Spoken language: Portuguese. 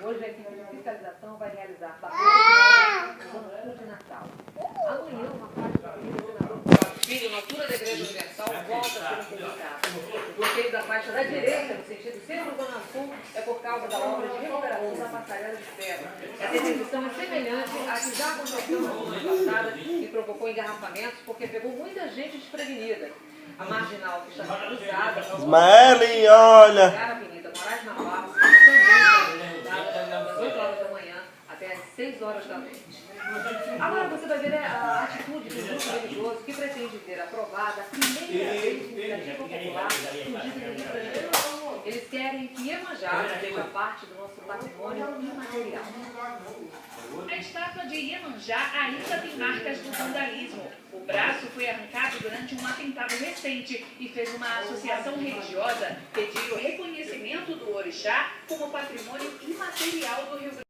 Hoje a equipe de fiscalização vai realizar batedores no ano de Natal. Amanhã, uma parte da família do senador Filho, na altura da Igreja Universal, volta a ser publicada. O bloqueio da faixa da direita, no sentido centro-zona sul, é por causa da obra de recuperação da passarela de ferro. Essa interdição é semelhante à que já aconteceu na semana passada e provocou engarrafamentos porque pegou muita gente desprevenida. A marginal que está sendo usada... Ismaeli, olha! A Avenida Moraes Navarro também das 8 horas da manhã até as 6 horas da noite. Agora você vai ver a atitude do grupo religioso que pretende ver aprovada a primeira vez de iniciativa popular surgida no Rio de Janeiro. Eles querem que Iemanjá seja parte do nosso patrimônio imaterial. A estátua de Iemanjá ainda tem marcas do vandalismo. O braço foi arrancado durante um atentado recente e fez uma associação religiosa pedir o reconhecimento do orixá como patrimônio imaterial.